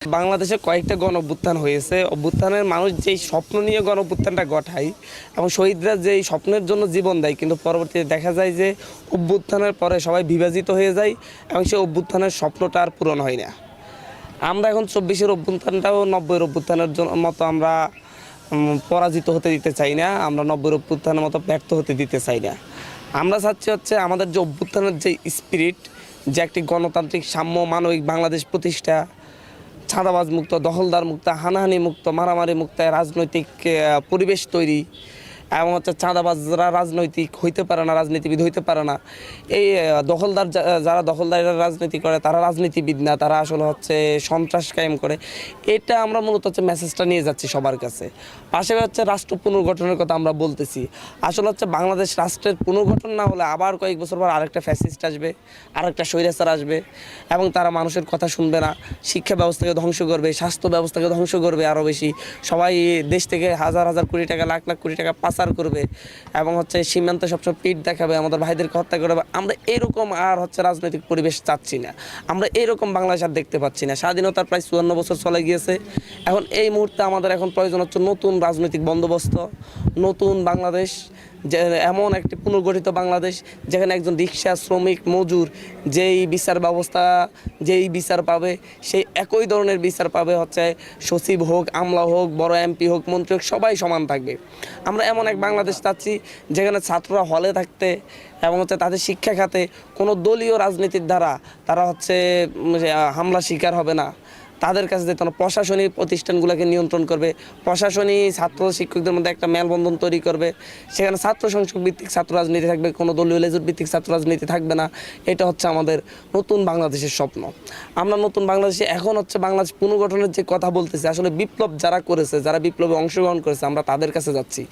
বাংলাদেশে কয়েকটা গণঅভ্যুত্থান হয়েছে। অভ্যুত্থানের মানুষ যেই স্বপ্ন নিয়ে গণঅভ্যুত্থানটা ঘটায় এবং শহীদরা যেই স্বপ্নের জন্য জীবন দেয়, কিন্তু পরবর্তীতে দেখা যায় যে অভ্যুত্থানের পরে সবাই বিভাজিত হয়ে যায় এবং সেই অভ্যুত্থানের স্বপ্নটা আর পূরণ হয় না। আমরা এখন ২৪-এর অভ্যুত্থানটাও ৯০-এর অভ্যুত্থানের মতো আমরা পরাজিত হতে দিতে চাই না, আমরা ৯০-এর অভ্যুত্থানের মতো ব্যর্থ হতে দিতে চাই না। আমরা চাচ্ছি হচ্ছে আমাদের যে অভ্যুত্থানের যে স্পিরিট, যে একটি গণতান্ত্রিক সাম্য মানবিক বাংলাদেশ প্রতিষ্ঠা, ছাদাবাজ মুক্ত, দখলদার মুক্ত, হানাহানি মুক্ত, মারামারি মুক্ত রাজনৈতিক পরিবেশ তৈরি এবং হচ্ছে চাঁদাবাজরা রাজনৈতিক হইতে পারে না, রাজনীতিবিদ হইতে পারে না। এই দখলদার যারা দখলদারের রাজনীতি করে তারা রাজনীতিবিদ না, তারা আসলে হচ্ছে সন্ত্রাস কায়েম করে। এটা আমরা মূলত হচ্ছে মেসেজটা নিয়ে যাচ্ছি সবার কাছে। পাশাপাশি হচ্ছে রাষ্ট্র পুনর্গঠনের কথা আমরা বলতেছি। আসলে হচ্ছে বাংলাদেশ রাষ্ট্রের পুনর্গঠন না হলে আবার কয়েক বছর পর আরেকটা ফ্যাসিস্ট আসবে, আরেকটা স্বৈরাচার আসবে এবং তারা মানুষের কথা শুনবে না, শিক্ষা ব্যবস্থাকে ধ্বংস করবে, স্বাস্থ্য ব্যবস্থাকে ধ্বংস করবে আরও বেশি। সবাই দেশ থেকে হাজার হাজার কোটি টাকা, লাখ লাখ কোটি টাকা পাচার করবে এবং হচ্ছে সীমান্তে সবসময় পিঠ দেখাবে, আমাদের ভাইদেরকে হত্যা করবে। আমরা এরকম আর হচ্ছে রাজনৈতিক পরিবেশ চাচ্ছি না, আমরা এরকম বাংলাদেশ আর দেখতে পাচ্ছি না। স্বাধীনতার প্রায় ৫৪ বছর চলে গিয়েছে। এখন এই মুহূর্তে আমাদের এখন প্রয়োজন হচ্ছে নতুন রাজনৈতিক বন্দোবস্ত, নতুন বাংলাদেশ, যে এমন একটি পুনর্গঠিত বাংলাদেশ যেখানে একজন রিক্সা শ্রমিক মজুর যেই বিচার ব্যবস্থা, যেই বিচার পাবে সেই একই ধরনের বিচার পাবে হচ্ছে সচিব হোক, আমলা হোক, বড় এমপি হোক, মন্ত্রী হোক, সবাই সমান থাকবে। আমরা এমন এক বাংলাদেশ চাচ্ছি যেখানে ছাত্ররা হলে থাকতে এবং হচ্ছে তাদের শিক্ষা খাতে কোনো দলীয় রাজনীতির দ্বারা তারা হচ্ছে হামলা শিকার হবে না, তাদের কাছে যেতে না। প্রশাসনিক প্রতিষ্ঠানগুলোকে নিয়ন্ত্রণ করবে, প্রশাসনিক ছাত্র শিক্ষকদের মধ্যে একটা মেলবন্ধন তৈরি করবে, সেখানে ছাত্র সংসদ ভিত্তিক ছাত্র রাজনীতি থাকবে, কোনো দলীয় লেজুর ভিত্তিক ছাত্র রাজনীতি থাকবে না। এটা হচ্ছে আমাদের নতুন বাংলাদেশের স্বপ্ন। আমরা নতুন বাংলাদেশে এখন হচ্ছে বাংলাদেশ পুনর্গঠনের যে কথা বলতেছি, আসলে বিপ্লব যারা করেছে, যারা বিপ্লবে অংশগ্রহণ করেছে, আমরা তাদের কাছে যাচ্ছি।